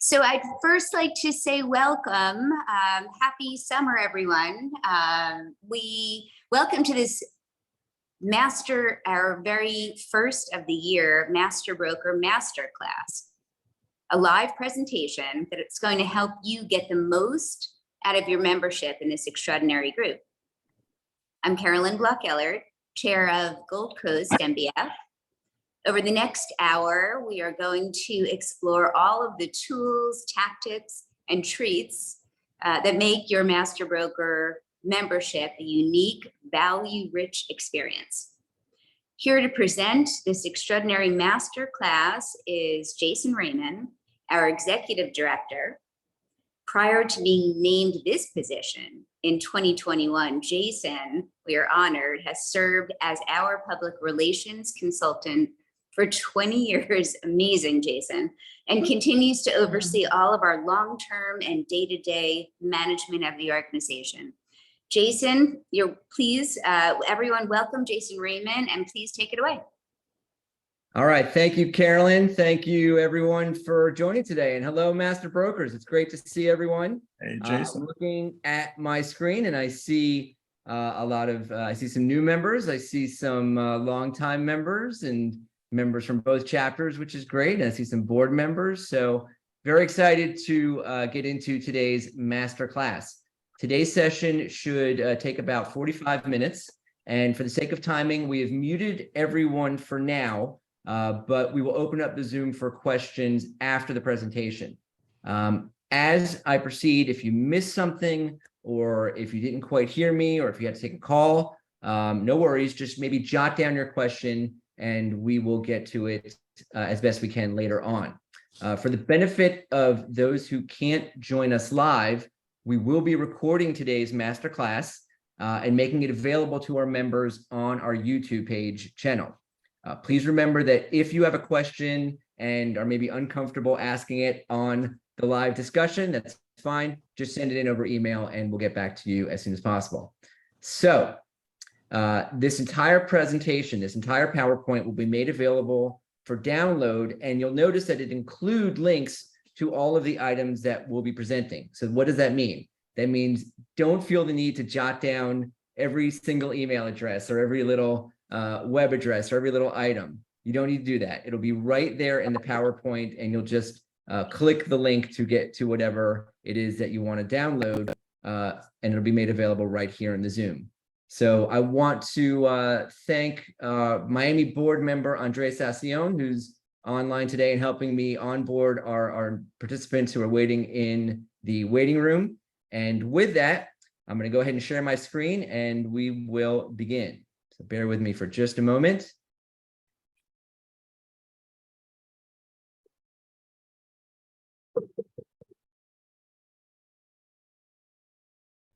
So I'd first like to say welcome. Happy summer, everyone. We welcome to this our very first of the year Master Broker Masterclass, a live presentation that it's going to help you get the most out of your membership in this extraordinary group. I'm Carolyn Ellert, Chair of Gold Coast MBF. Over the next hour, we are going to explore all of the tools, tactics, and treats that make your Master Broker membership a unique, value-rich experience. Here to present this extraordinary master class is Jason Raymond, our Executive Director. Prior to being named this position in 2021, Jason, we are honored, has served as our public relations consultant for 20 years, amazing, Jason, and continues to oversee all of our long-term and day-to-day management of the organization. Jason, please, everyone welcome Jason Raymond, and please take it away. All right, thank you, Carolyn. Thank you, everyone, for joining today. And hello, Master Brokers. It's great to see everyone. Hey, Jason. I'm looking at my screen and I see I see some new members. I see some longtime members and members from both chapters, which is great. And I see some board members. So very excited to get into today's master class. Today's session should take about 45 minutes. And for the sake of timing, we have muted everyone for now, but we will open up the Zoom for questions after the presentation. As I proceed, if you missed something, or if you didn't quite hear me, or if you had to take a call, no worries, just maybe jot down your question and we will get to it as best we can later on. For the benefit of those who can't join us live, we will be recording today's masterclass and making it available to our members on our YouTube page channel. Please remember that if you have a question and are maybe uncomfortable asking it on the live discussion, that's fine. Just send it in over email and we'll get back to you as soon as possible. So this entire presentation, this entire PowerPoint will be made available for download, and you'll notice that it includes links to all of the items that we'll be presenting. So what does that mean? That means don't feel the need to jot down every single email address or every little web address or every little item. You don't need to do that. It'll be right there in the PowerPoint, and you'll just click the link to get to whatever it is that you want to download, and it'll be made available right here in the Zoom. So I want to thank Miami board member Andre Sassion, who's online today and helping me onboard our participants who are waiting in the waiting room. And with that, I'm going to go ahead and share my screen and we will begin. So bear with me for just a moment.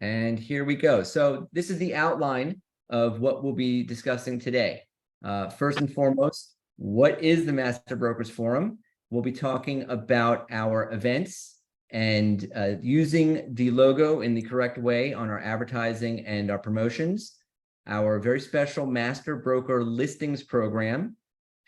And here we go. So this is the outline of what we'll be discussing today. First and foremost, what is the Master Brokers Forum? We'll be talking about our events and using the logo in the correct way on our advertising and our promotions, our very special Master Broker Listings program,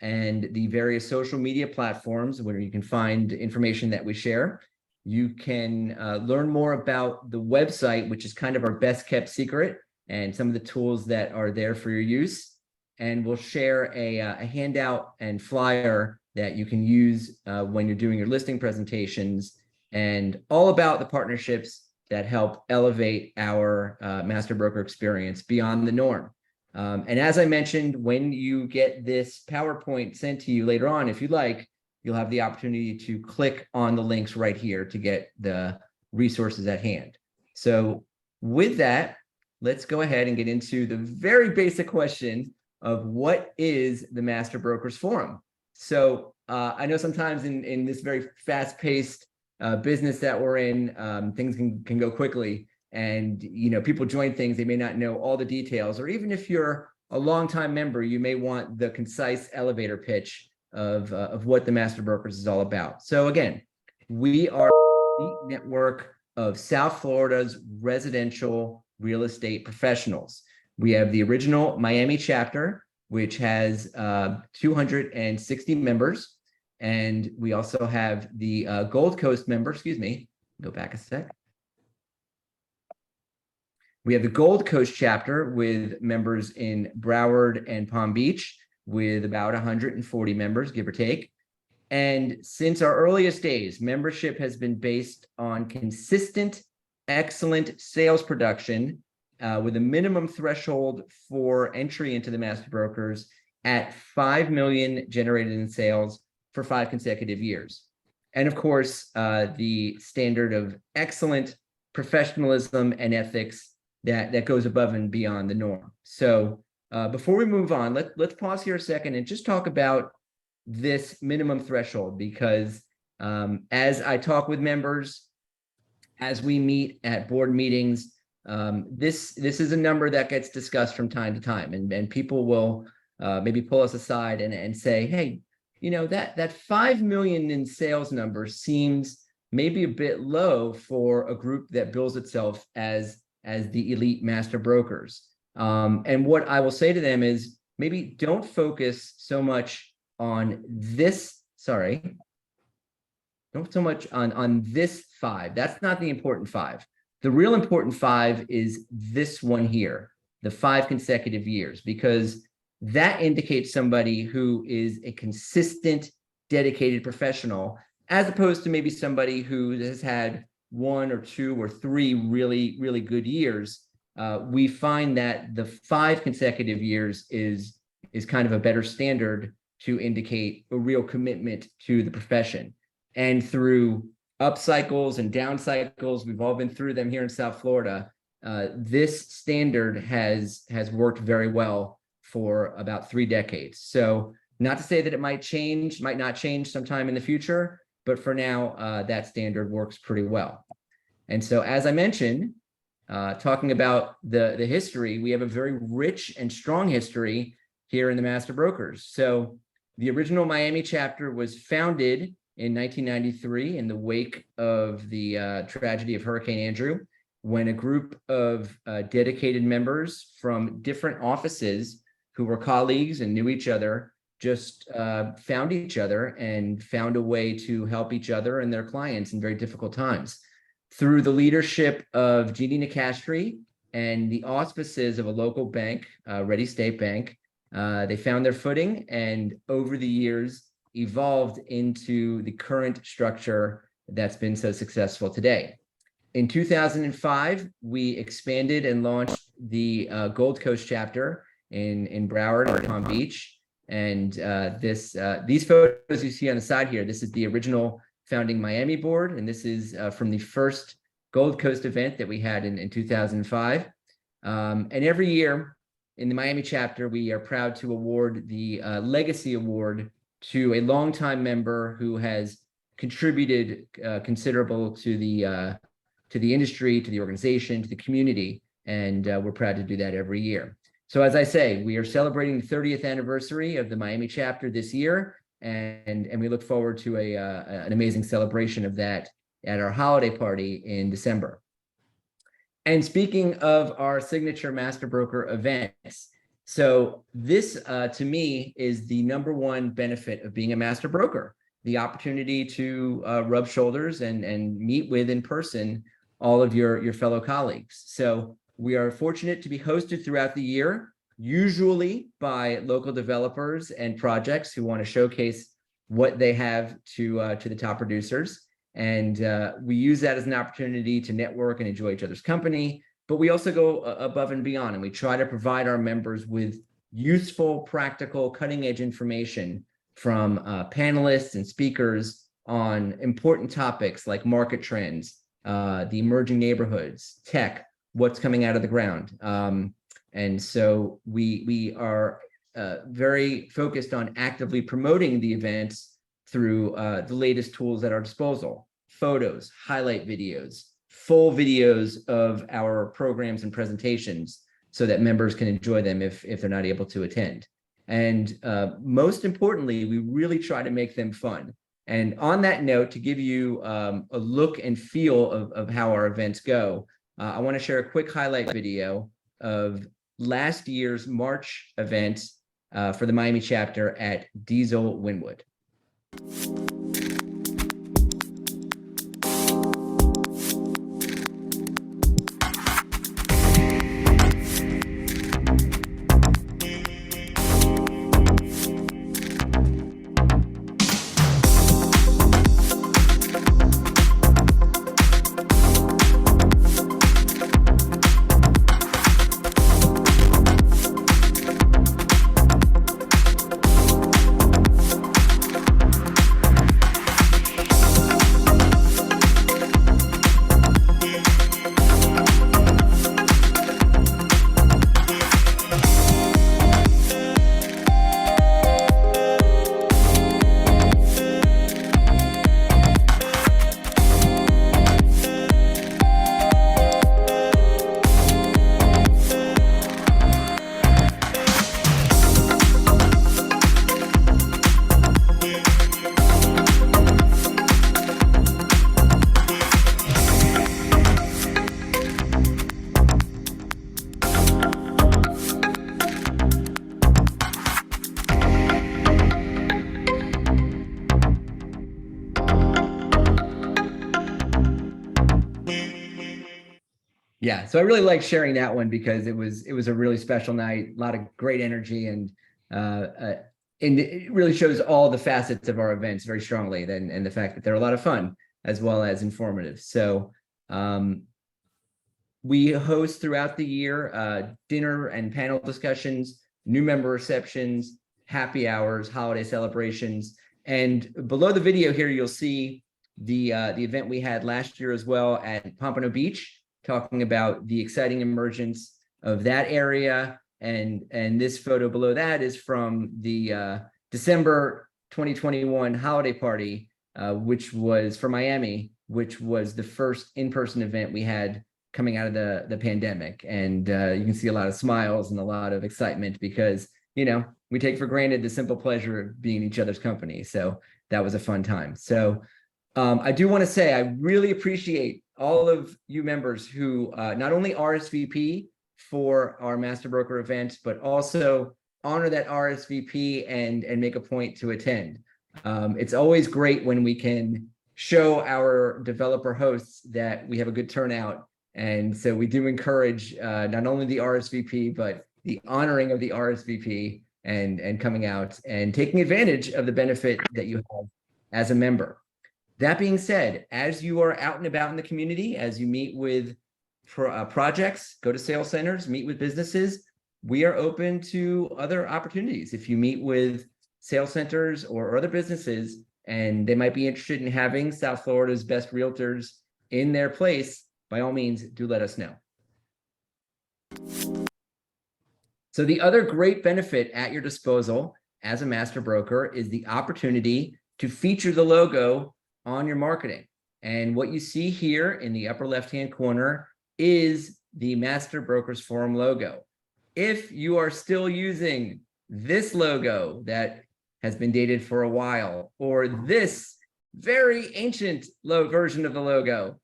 and the various social media platforms where you can find information that we share. You can learn more about the website, which is kind of our best kept secret, and some of the tools that are there for your use. And we'll share a handout and flyer that you can use when you're doing your listing presentations, and all about the partnerships that help elevate our Master Broker experience beyond the norm. And as I mentioned, when you get this PowerPoint sent to you later on, if you like, you'll have the opportunity to click on the links right here to get the resources at hand. So with that, let's go ahead and get into the very basic question of what is the Master Brokers Forum? So I know sometimes in this very fast-paced business that we're in, things can go quickly, and people join things, they may not know all the details, or even if you're a longtime member, you may want the concise elevator pitch of what the Master Brokers is all about. So again, we are the network of South Florida's residential real estate professionals. We have the original Miami chapter, which has 260 members. And we also have the Gold Coast member, excuse me, go back a sec. We have the Gold Coast chapter with members in Broward and Palm Beach with about 140 members, give or take. And since our earliest days, membership has been based on consistent, excellent sales production with a minimum threshold for entry into the master brokers at 5 million generated in sales for 5 consecutive years. And of course, the standard of excellent professionalism and ethics that goes above and beyond the norm. So before we move on, let's pause here a second and just talk about this minimum threshold, because as I talk with members, as we meet at board meetings, this is a number that gets discussed from time to time, and people will maybe pull us aside and say, hey, you know, that 5 million in sales number seems maybe a bit low for a group that bills itself as the elite master brokers. And what I will say to them is, maybe don't focus so much on this, don't so much on this 5. That's not the important 5. The real important 5 is this one here, the 5 consecutive years, because that indicates somebody who is a consistent, dedicated professional, as opposed to maybe somebody who has had 1 or 2 or 3 really, really good years. We find that the 5 consecutive years is kind of a better standard to indicate a real commitment to the profession. And through up cycles and down cycles, we've all been through them here in South Florida. This standard has worked very well for about 3 decades. So not to say that it might not change sometime in the future, but for now, that standard works pretty well. And so, as I mentioned, talking about the history, we have a very rich and strong history here in the Master Brokers. So the original Miami chapter was founded in 1993 in the wake of the tragedy of Hurricane Andrew, when a group of dedicated members from different offices who were colleagues and knew each other just found each other and found a way to help each other and their clients in very difficult times. Through the leadership of Jeannie Nicastri and the auspices of a local bank, Ready State Bank, they found their footing and over the years evolved into the current structure that's been so successful today. In 2005, we expanded and launched the Gold Coast chapter in Broward and Palm Beach. And these photos you see on the side here, this is the original founding Miami board, and this is from the first Gold Coast event that we had in 2005. And every year in the Miami chapter, we are proud to award the Legacy Award to a longtime member who has contributed considerable to the industry, to the organization, to the community, and we're proud to do that every year. So as I say, we are celebrating the 30th anniversary of the Miami chapter this year, and we look forward to an amazing celebration of that at our holiday party in December. And speaking of our signature Master Broker events, so this to me is the #1 benefit of being a Master Broker, the opportunity to rub shoulders and meet with in person all of your fellow colleagues. So we are fortunate to be hosted throughout the year, usually by local developers and projects who want to showcase what they have to the top producers. And we use that as an opportunity to network and enjoy each other's company. But we also go above and beyond, and we try to provide our members with useful, practical, cutting-edge information from panelists and speakers on important topics like market trends, the emerging neighborhoods, tech, what's coming out of the ground. And so we are very focused on actively promoting the events through the latest tools at our disposal: photos, highlight videos, full videos of our programs and presentations so that members can enjoy them if they're not able to attend. And most importantly, we really try to make them fun. And on that note, to give you a look and feel of how our events go, I want to share a quick highlight video of last year's March event for the Miami chapter at Diesel Wynwood. Yeah, so I really like sharing that one because it was a really special night, a lot of great energy, and it really shows all the facets of our events very strongly, and the fact that they're a lot of fun as well as informative. So we host throughout the year dinner and panel discussions, new member receptions, happy hours, holiday celebrations, and below the video here you'll see the event we had last year as well at Pompano Beach, talking about the exciting emergence of that area. And this photo below that is from the December 2021 holiday party, which was for Miami, which was the first in-person event we had coming out of the pandemic. And you can see a lot of smiles and a lot of excitement because, you know, we take for granted the simple pleasure of being in each other's company. So that was a fun time. So I do want to say I really appreciate all of you members who not only RSVP for our Master Broker event, but also honor that RSVP and make a point to attend. It's always great when we can show our developer hosts that we have a good turnout. And so we do encourage not only the RSVP, but the honoring of the RSVP and coming out and taking advantage of the benefit that you have as a member. That being said, as you are out and about in the community, as you meet with projects, go to sales centers, meet with businesses, we are open to other opportunities. If you meet with sales centers or other businesses, and they might be interested in having South Florida's best realtors in their place, by all means, do let us know. So the other great benefit at your disposal as a master broker is the opportunity to feature the logo on your marketing. And what you see here in the upper left-hand corner is the Master Brokers Forum logo. If you are still using this logo that has been dated for a while, or this very ancient version of the logo,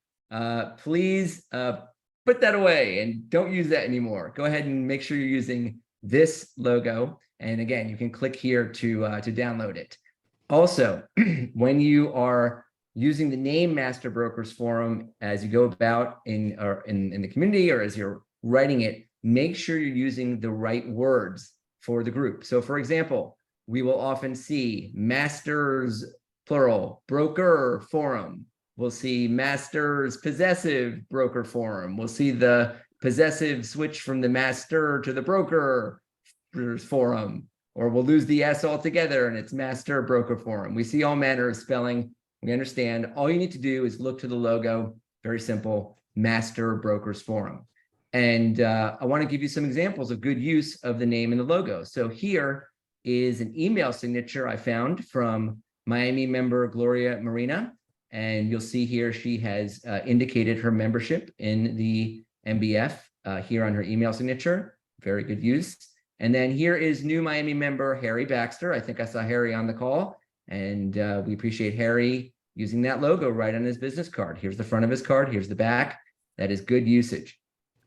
please put that away and don't use that anymore. Go ahead and make sure you're using this logo. And again, you can click here to download it. Also, when you are using the name Master Brokers Forum as you go about in the community or as you're writing it, make sure you're using the right words for the group. So for example, we will often see Masters, plural, Broker Forum. We'll see Masters Possessive Broker Forum. We'll see the possessive switch from the master to the broker forum, or we'll lose the S altogether and it's Master Broker Forum. We see all manner of spelling. We understand. All you need to do is look to the logo. Very simple, Master Brokers Forum. And I want to give you some examples of good use of the name and the logo. So here is an email signature I found from Miami member Gloria Marina. And you'll see here she has indicated her membership in the MBF here on her email signature. Very good use. And then here is new Miami member Harry Baxter. I think I saw Harry on the call. And we appreciate Harry using that logo right on his business card. Here's the front of his card. Here's the back. That is good usage.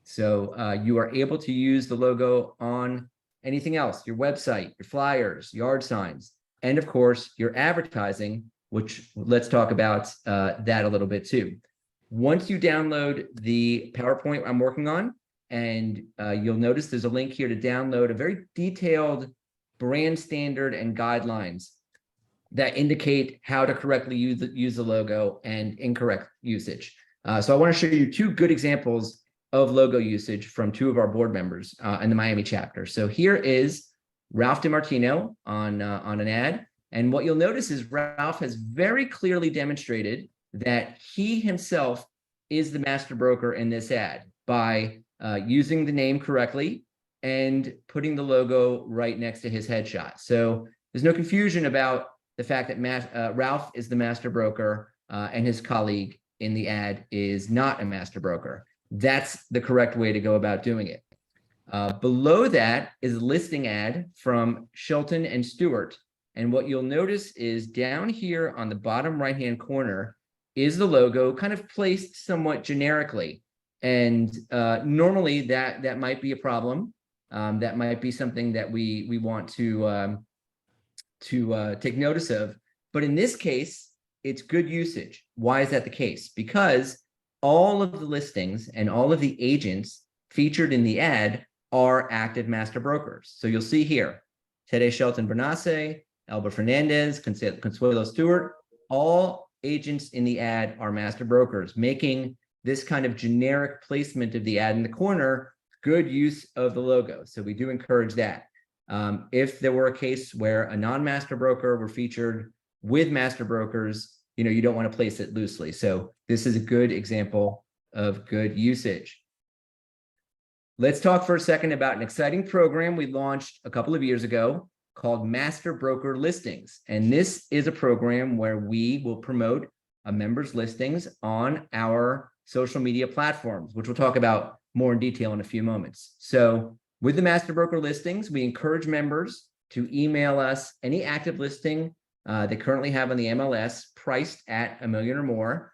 So you are able to use the logo on anything else, your website, your flyers, yard signs. and of course, your advertising, which let's talk about that a little bit too. Once you download the PowerPoint I'm working on, and you'll notice there's a link here to download a very detailed brand standard and guidelines that indicate how to correctly use the logo and incorrect usage. So I want to show you two good examples of logo usage from two of our board members in the Miami chapter. So here is Ralph DiMartino on an ad. And what you'll notice is Ralph has very clearly demonstrated that he himself is the master broker in this ad by using the name correctly and putting the logo right next to his headshot. So there's no confusion about the fact that Ralph is the master broker and his colleague in the ad is not a master broker. That's the correct way to go about doing it. Below that is a listing ad from Shelton and Stewart. And what you'll notice is down here on the bottom right-hand corner is the logo kind of placed somewhat generically. And normally that might be a problem. That might be something that we want to take notice of. But in this case, it's good usage. Why is that the case? Because all of the listings and all of the agents featured in the ad are active master brokers. So you'll see here, Tede Shelton Bernace, Albert Fernandez, Consuelo Stewart, all agents in the ad are master brokers, making this kind of generic placement of the ad in the corner good use of the logo. So we do encourage that. If there were a case where a non-master broker were featured with master brokers, you don't want to place it loosely. So this is a good example of good usage. Let's talk for a second about an exciting program we launched a couple of years ago called Master Broker Listings. And this is a program where we will promote a member's listings on our social media platforms, which we'll talk about more in detail in a few moments. So with the Master Broker Listings, we encourage members to email us any active listing they currently have on the MLS priced at $1 million or more.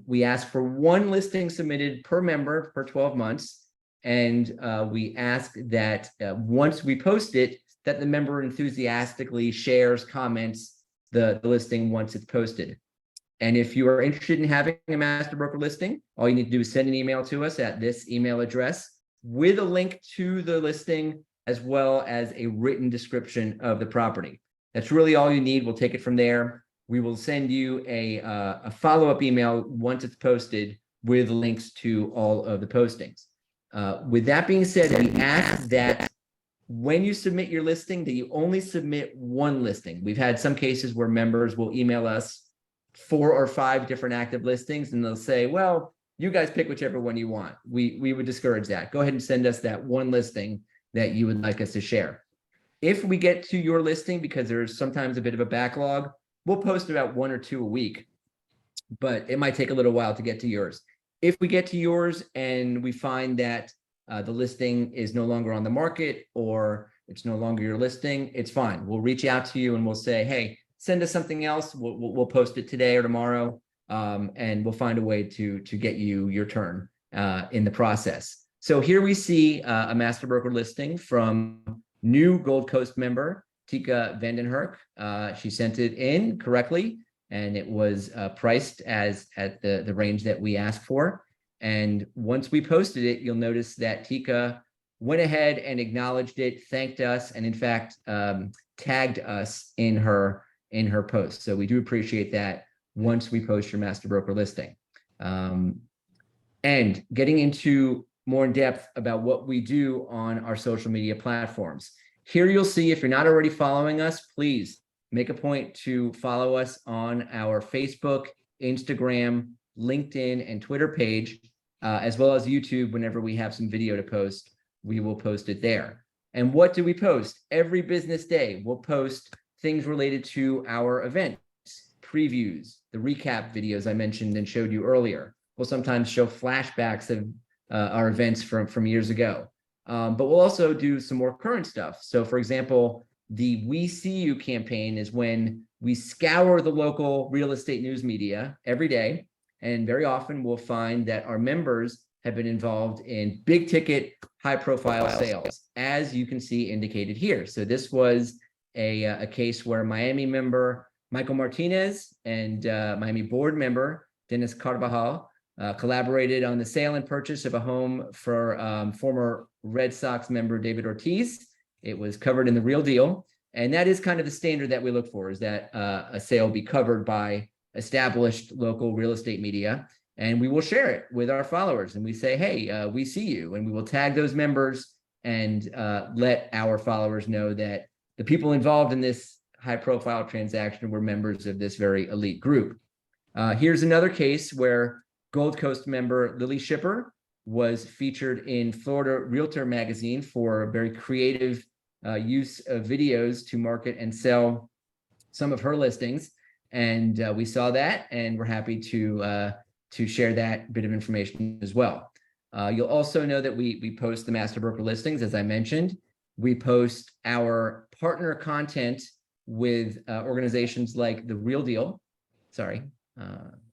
We ask for one listing submitted per member per 12 months. And we ask that once we post it, that the member enthusiastically shares, comments the listing once it's posted. And if you are interested in having a master broker listing, all you need to do is send an email to us at this email address with a link to the listing, as well as a written description of the property. That's really all you need. We'll take it from there. We will send you a follow-up email once it's posted with links to all of the postings. With that being said, we ask that when you submit your listing, that you only submit one listing. We've had some cases where members will email us 4 or 5 different active listings, and they'll say, well, you guys pick whichever one you want. We would discourage that. Go ahead and send us that one listing that you would like us to share. If we get to your listing, because there's sometimes a bit of a backlog, we'll post about 1 or 2 a week, but it might take a little while to get to yours. If we get to yours and we find that the listing is no longer on the market or it's no longer your listing, it's fine. We'll reach out to you and we'll say, hey, send us something else. We'll post it today or tomorrow, and we'll find a way to get you your turn in the process. So here we see a master broker listing from new Gold Coast member, Tika Vandenherk. She sent it in correctly, and it was priced at the range that we asked for. And once we posted it, you'll notice that Tika went ahead and acknowledged it, thanked us, and in fact, tagged us in her post. So we do appreciate that once we post your master broker listing. And getting into more in depth about what we do on our social media platforms. Here you'll see, if you're not already following us, please make a point to follow us on our Facebook, Instagram, LinkedIn, and Twitter page, as well as YouTube. Whenever we have some video to post, we will post it there. And what do we post? Every business day, we'll post things related to our events, previews, the recap videos I mentioned and showed you earlier. We'll sometimes show flashbacks of our events from years ago. But we'll also do some more current stuff. So for example, the We See You campaign is when we scour the local real estate news media every day. And very often we'll find that our members have been involved in big ticket, high profile sales, as you can see indicated here. So this was a case where Miami member Michael Martinez and Miami board member Dennis Carvajal collaborated on the sale and purchase of a home for former Red Sox member David Ortiz. It was covered in the Real Deal. And that is kind of the standard that we look for, is that a sale be covered by established local real estate media. And we will share it with our followers. And we say, hey, we see you. And we will tag those members and let our followers know that the people involved in this high profile transaction were members of this very elite group. Here's another case where Gold Coast member Lily Shipper was featured in Florida Realtor magazine for a very creative use of videos to market and sell some of her listings. And we saw that, and we're happy to share that bit of information as well. You'll also know that we post the Master Broker listings, as I mentioned. We post our partner content with organizations like The Real Deal. Sorry,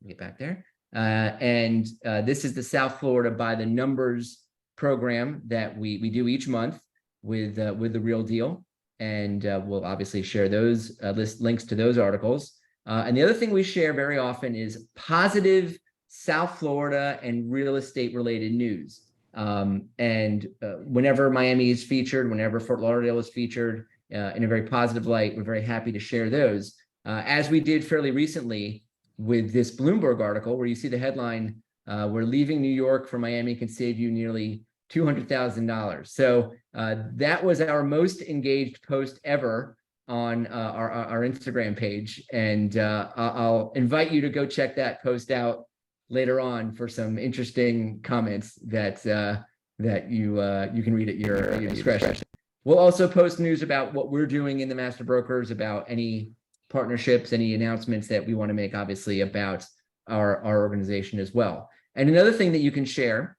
get back there. And this is the South Florida by the Numbers program that we do each month with The Real Deal. And we'll obviously share those links to those articles. And the other thing we share very often is positive South Florida and real estate related news. And whenever Miami is featured, whenever Fort Lauderdale is featured in a very positive light, we're very happy to share those. As we did fairly recently with this Bloomberg article, where you see the headline, "Where leaving New York for Miami can save you nearly $200,000. So that was our most engaged post ever on our Instagram page. And I'll invite you to go check that post out later on for some interesting comments that you can read at your discretion. We'll also post news about what we're doing in the Master Brokers, about any partnerships, any announcements that we want to make, obviously, about our organization as well. And another thing that you can share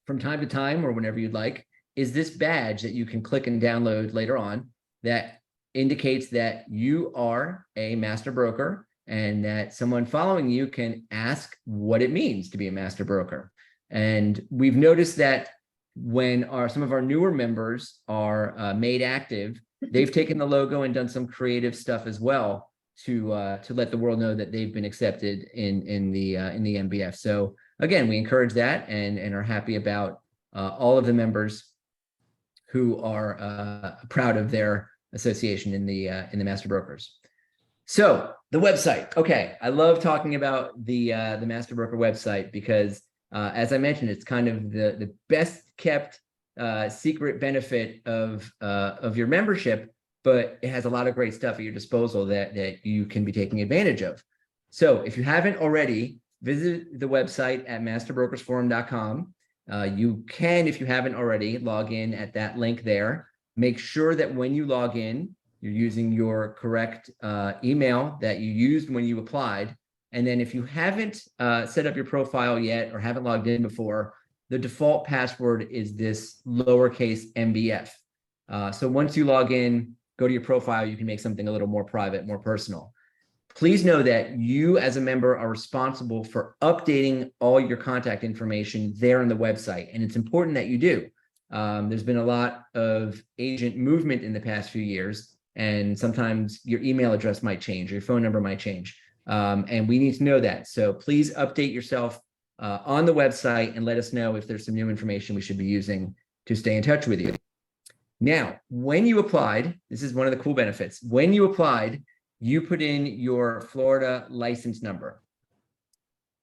from time to time, or whenever you'd like, is this badge that you can click and download later on that indicates that you are a master broker, and that someone following you can ask what it means to be a master broker. And we've noticed that when some of our newer members are made active, they've taken the logo and done some creative stuff as well to let the world know that they've been accepted in the MBF. So again, we encourage that and are happy about all of the members who are proud of their association in the Master Brokers. So the website. Okay, I love talking about the Master Broker website because, as I mentioned, it's kind of the best kept secret benefit of your membership, but it has a lot of great stuff at your disposal that you can be taking advantage of. So if you haven't already, visit the website at masterbrokersforum.com. You can, if you haven't already, log in at that link there. Make sure that when you log in, you're using your correct email that you used when you applied. And then if you haven't set up your profile yet or haven't logged in before, the default password is this lowercase MBF. So once you log in, go to your profile, you can make something a little more private, more personal. Please know that you as a member are responsible for updating all your contact information there on the website. And it's important that you do. There's been a lot of agent movement in the past few years, and sometimes your email address might change, or your phone number might change. And we need to know that. So please update yourself on the website and let us know if there's some new information we should be using to stay in touch with you. Now, when you applied, this is one of the cool benefits. When you applied, you put in your Florida license number.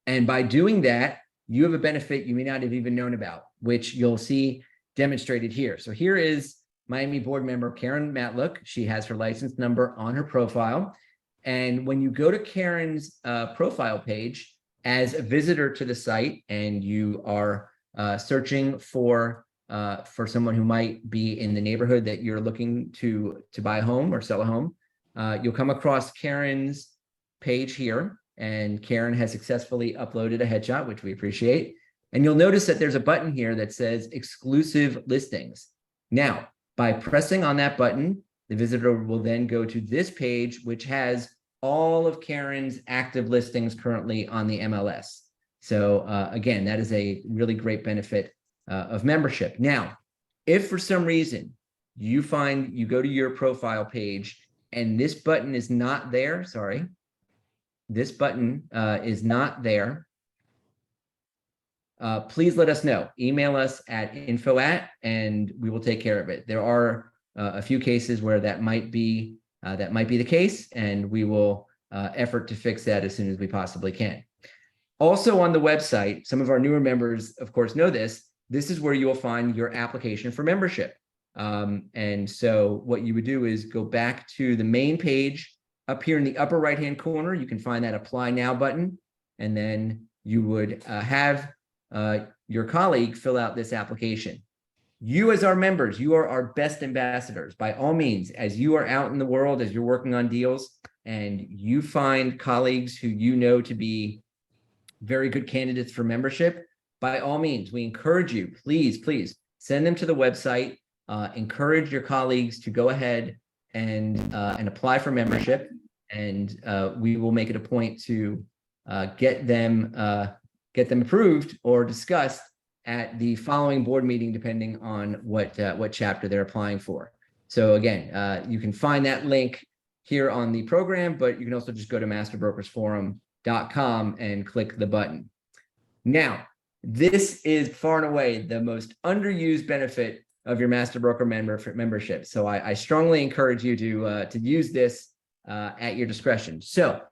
And by doing that, you have a benefit you may not have even known about, which you'll see demonstrated here. So here is Miami board member Karen Matlock. She has her license number on her profile. And when you go to Karen's profile page as a visitor to the site, and you are searching for someone who might be in the neighborhood that you're looking to buy a home or sell a home, you'll come across Karen's page here, and Karen has successfully uploaded a headshot, which we appreciate. And you'll notice that there's a button here that says exclusive listings. Now, by pressing on that button, the visitor will then go to this page, which has all of Karen's active listings currently on the MLS. So again, that is a really great benefit of membership. Now, if for some reason you go to your profile page and this button is not there. Sorry. This button is not there. Please let us know. Email us at info@, and we will take care of it. There are a few cases where that might be the case, and we will effort to fix that as soon as we possibly can. Also on the website, some of our newer members, of course, know this. This is where you will find your application for membership. And so what you would do is go back to the main page. Up here in the upper right-hand corner, you can find that Apply Now button, and then you would have your colleague fill out this application. You as our members, you are our best ambassadors. By all means, as you are out in the world, as you're working on deals, and you find colleagues who you know to be very good candidates for membership, by all means, we encourage you, please send them to the website. Encourage your colleagues to go ahead and apply for membership, and we will make it a point to get them approved or discussed at the following board meeting, depending on what chapter they're applying for. So again, you can find that link here on the program, but you can also just go to masterbrokersforum.com and click the button. Now, this is far and away the most underused benefit of your Master Broker membership. So I strongly encourage you to use this at your discretion. So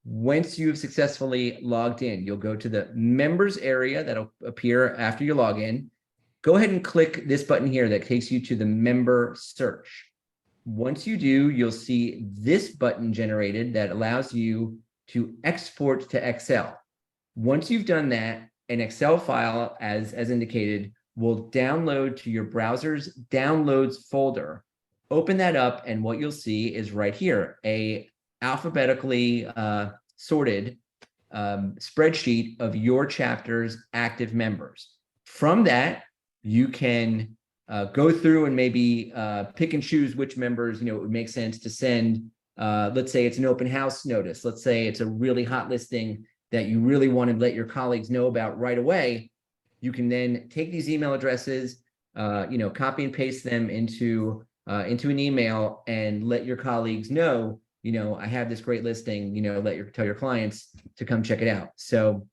once you've successfully logged in, you'll go to the members area that'll appear after you log in. Go ahead and click this button here that takes you to the member search. Once you do, you'll see this button generated that allows you to export to Excel. Once you've done that, an Excel file, as indicated, will download to your browser's downloads folder. Open that up, and what you'll see is right here, a alphabetically sorted spreadsheet of your chapter's active members. From that, you can go through and maybe pick and choose which members it would make sense to send. Let's say it's an open house notice. Let's say it's a really hot listing that you really want to let your colleagues know about right away. You can then take these email addresses, copy and paste them into an email and let your colleagues know, I have this great listing, tell your clients to come check it out. So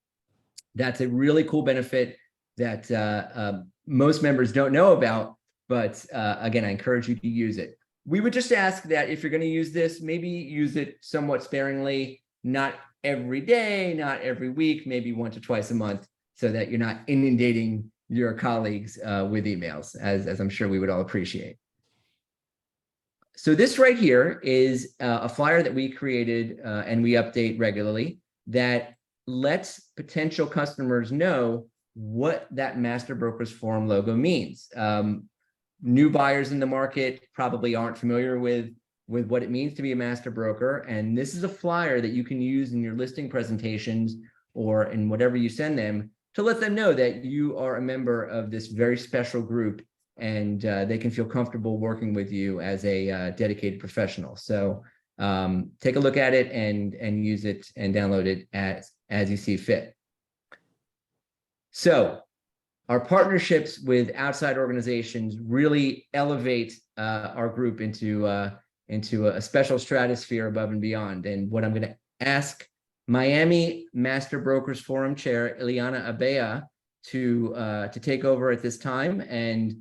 that's a really cool benefit that most members don't know about, but again, I encourage you to use it. We would just ask that if you're going to use this, maybe use it somewhat sparingly, not every day, not every week, maybe once or twice a month, so that you're not inundating your colleagues with emails, as I'm sure we would all appreciate. So this right here is a flyer that we created and we update regularly that lets potential customers know what that Master Brokers Forum logo means. New buyers in the market probably aren't familiar with what it means to be a master broker. And this is a flyer that you can use in your listing presentations or in whatever you send them to let them know that you are a member of this very special group, and they can feel comfortable working with you as a dedicated professional. So take a look at it and use it and download it as you see fit. So our partnerships with outside organizations really elevate our group into a special stratosphere above and beyond. And what I'm going to ask Miami Master Brokers Forum Chair Ileana Abea to take over at this time and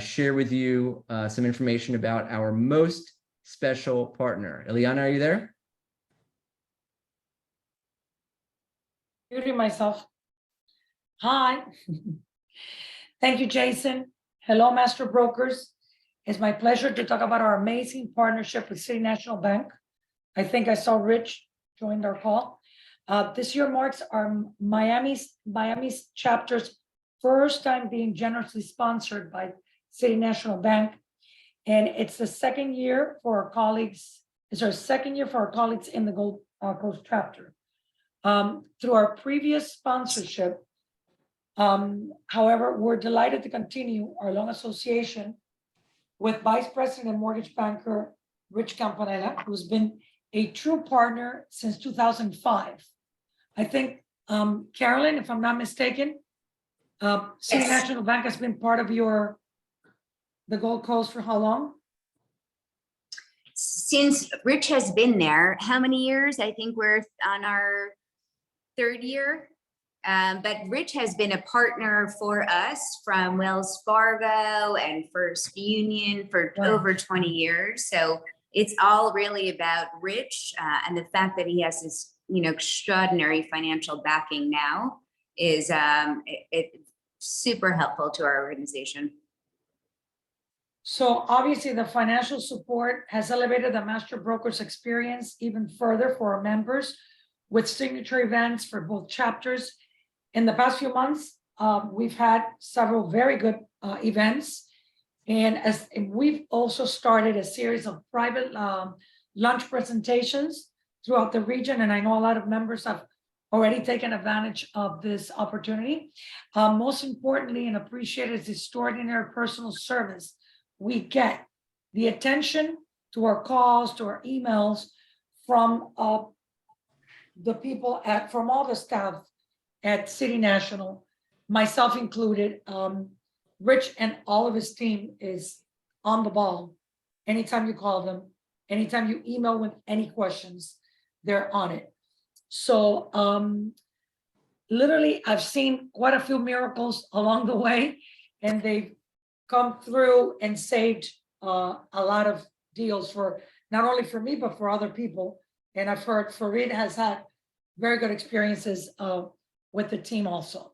share with you some information about our most special partner. Ileana, are you there? Muting myself. Hi. Thank you, Jason. Hello, Master Brokers. It's my pleasure to talk about our amazing partnership with City National Bank. I think I saw Rich joined our call. This year marks our Miami's chapter's first time being generously sponsored by City National Bank. And it's the second year for our colleagues. It's our second year for our colleagues in the Gold Coast chapter. Through our previous sponsorship, however, we're delighted to continue our long association with Vice President and Mortgage Banker Rich Campanella, who's been a true partner since 2005. I think, Carolyn, if I'm not mistaken, City National Bank has been part of your the Gold Coast for how long? Since Rich has been there, how many years? I think we're on our third year. But Rich has been a partner for us from Wells Fargo and First Union for Wow. over 20 years. So it's all really about Rich, and the fact that he has this, extraordinary financial backing now is super helpful to our organization. So obviously the financial support has elevated the master broker's experience even further for our members with signature events for both chapters. In the past few months, we've had several very good events. And we've also started a series of private lunch presentations throughout the region. And I know a lot of members have already taken advantage of this opportunity. Most importantly, and appreciated is the extraordinary personal service we get, the attention to our calls, to our emails from the people from all the staff at City National, myself included. Rich and all of his team is on the ball. Anytime you call them, anytime you email with any questions, they're on it. So literally, I've seen quite a few miracles along the way, and they've come through and saved a lot of deals for not only for me, but for other people. And I've heard Farid has had very good experiences with the team also.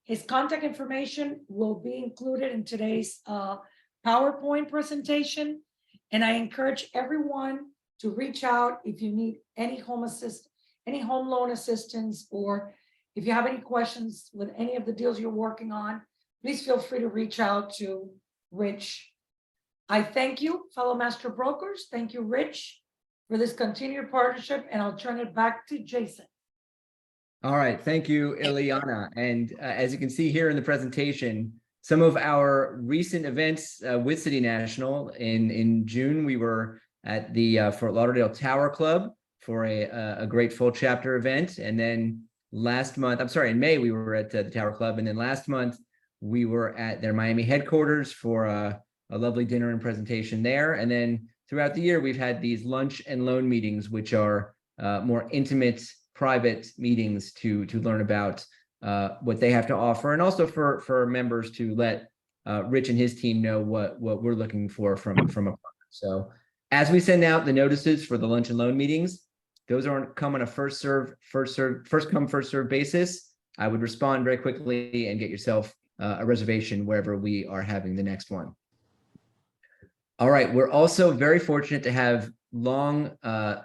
His contact information will be included in today's PowerPoint presentation. And I encourage everyone to reach out if you need any home loan assistance, or if you have any questions with any of the deals you're working on, please feel free to reach out to Rich. I thank you, fellow master brokers. Thank you, Rich, for this continued partnership, and I'll turn it back to Jason. All right, thank you, Ileana. And as you can see here in the presentation, some of our recent events with City National. In June, we were at the Fort Lauderdale Tower Club for a great full chapter event. And then last month, in May, we were at the Tower Club. And then last month, we were at their Miami headquarters for a lovely dinner and presentation there. And then throughout the year, we've had these lunch and loan meetings, which are more intimate, private meetings to learn about what they have to offer, and also for members to let Rich and his team know what we're looking for from a partner. So as we send out the notices for the lunch and loan meetings, those aren't come on a first come, first serve basis. I would respond very quickly and get yourself a reservation wherever we are having the next one. All right, we're also very fortunate to have long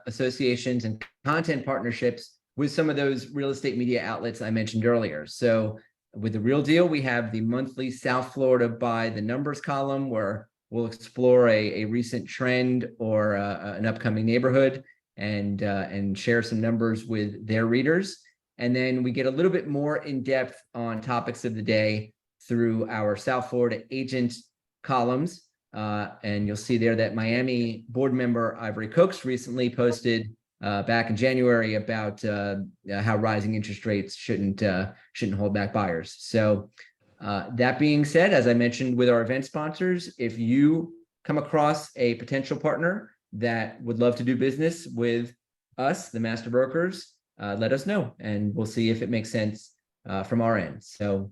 associations and content partnerships with some of those real estate media outlets I mentioned earlier. So with The Real Deal, we have the monthly South Florida by the Numbers column, where we'll explore a recent trend or an upcoming neighborhood and share some numbers with their readers. And then we get a little bit more in depth on topics of the day through our South Florida agent columns. And you'll see there that Miami board member Ivory Cooks recently posted back in January about how rising interest rates shouldn't hold back buyers. So that being said, as I mentioned with our event sponsors, if you come across a potential partner that would love to do business with us, the master brokers, let us know, and we'll see if it makes sense from our end. So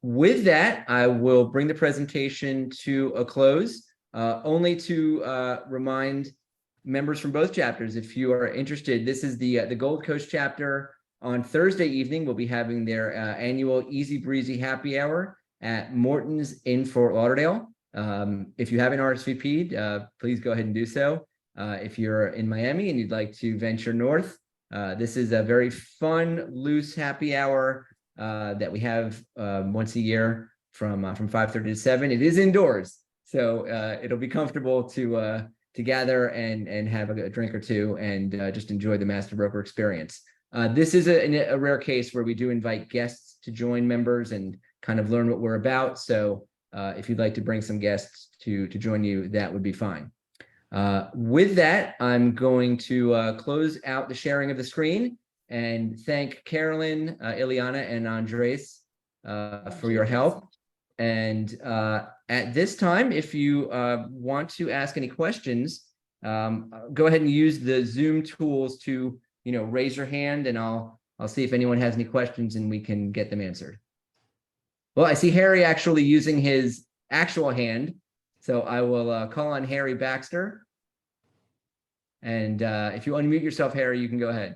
with that, I will bring the presentation to a close, only to remind members from both chapters, if you are interested, this is the Gold Coast chapter. On Thursday evening, we'll be having their annual Easy Breezy Happy Hour at Morton's in Fort Lauderdale. If you haven't RSVP'd, please go ahead and do so. If you're in Miami and you'd like to venture north, this is a very fun, loose happy hour that we have once a year from 5:30 to 7. It is indoors, so it'll be comfortable to gather and have a drink or two and just enjoy the master broker experience. This is a rare case where we do invite guests to join members and kind of learn what we're about. So if you'd like to bring some guests to join you, that would be fine. With that, I'm going to close out the sharing of the screen and thank Carolyn, Ileana, and Andres for your help. And at this time, if you want to ask any questions, go ahead and use the Zoom tools to, raise your hand, and I'll see if anyone has any questions and we can get them answered. Well, I see Harry actually using his actual hand, so I will call on Harry Baxter. And if you unmute yourself, Harry, you can go ahead.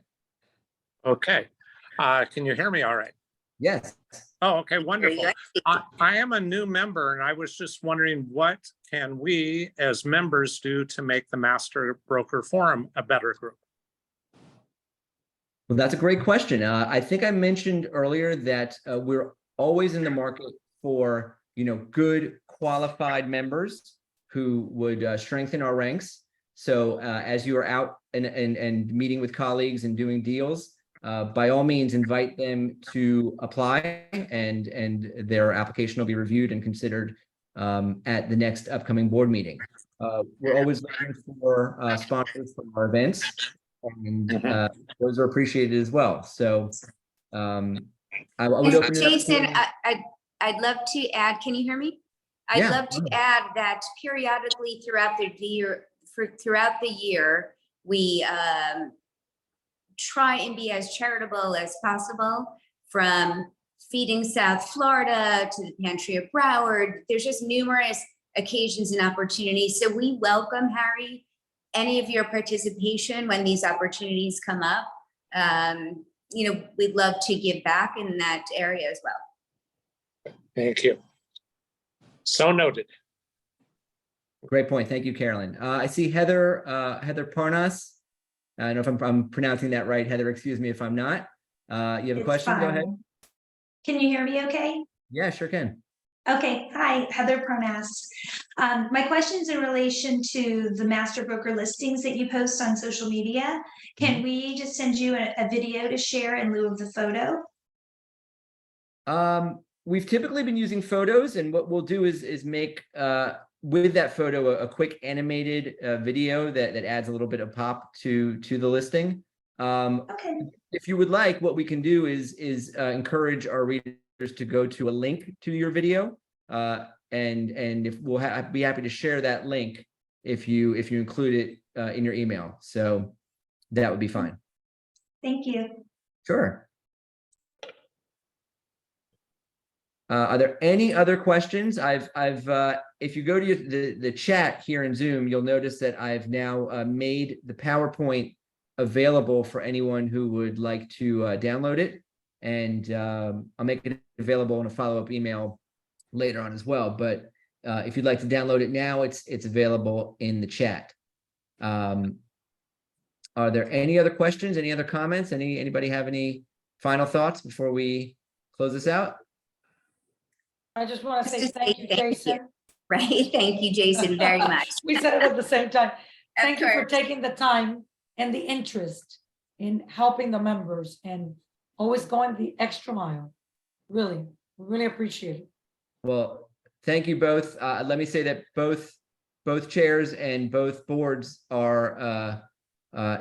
Okay. Can you hear me all right? Yes. Oh, okay, wonderful. I am a new member, and I was just wondering, what can we as members do to make the Master Broker Forum a better group? Well, that's a great question. I think I mentioned earlier that we're always in the market for, good qualified members who would strengthen our ranks. So as you are out and meeting with colleagues and doing deals, by all means, invite them to apply, and their application will be reviewed and considered at the next upcoming board meeting. We're always looking for sponsors for our events, and those are appreciated as well. So I would open it up. Jason, I'd love to add, can you hear me? I'd love to add that periodically throughout the year, we try and be as charitable as possible, from Feeding South Florida to the Pantry of Broward. There's just numerous occasions and opportunities. So we welcome, Harry, any of your participation when these opportunities come up. We'd love to give back in that area as well. Thank you. So noted. Great point. Thank you, Carolyn. I see Heather Parnas. I don't know if I'm pronouncing that right. Heather, excuse me if I'm not. You have a question? Fine. Go ahead. Can you hear me okay? Yeah, sure can. Okay. Hi, Heather Parnas. My question's in relation to the master broker listings that you post on social media. Can we just send you a video to share in lieu of the photo? We've typically been using photos, and what we'll do is make with that photo a quick animated video that adds a little bit of pop to the listing. Okay. If you would like, what we can do is encourage our readers to go to a link to your video, and if we'll be happy to share that link if you include it in your email. So that would be fine. Thank you. Sure. Are there any other questions? If you go to the chat here in Zoom, you'll notice that I've now made the PowerPoint available for anyone who would like to download it, and I'll make it available in a follow-up email later on as well. But if you'd like to download it now, it's available in the chat. Are there any other questions? Any other comments? Anybody have any final thoughts before we close this out? I just want to say thank you, Jason. Right. Thank you, Jason, very much. We said it at the same time. Thank you for course. taking the time and the interest in helping the members and always going the extra mile. Really, we really appreciate it. Well, thank you both. Let me say that both chairs and both boards are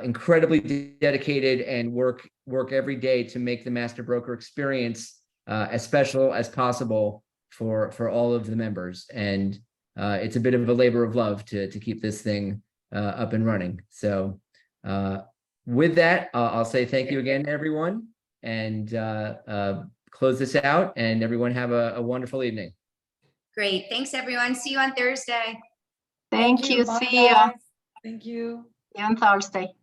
incredibly dedicated and work every day to make the Master Broker experience as special as possible for all of the members. And it's a bit of a labor of love to keep this thing up and running. So with that, I'll say thank you again, everyone, and close this out, and everyone have a wonderful evening. Great. Thanks, everyone. See you on Thursday. Thank you. Bye, See you. guys. Thank you. See you on Thursday.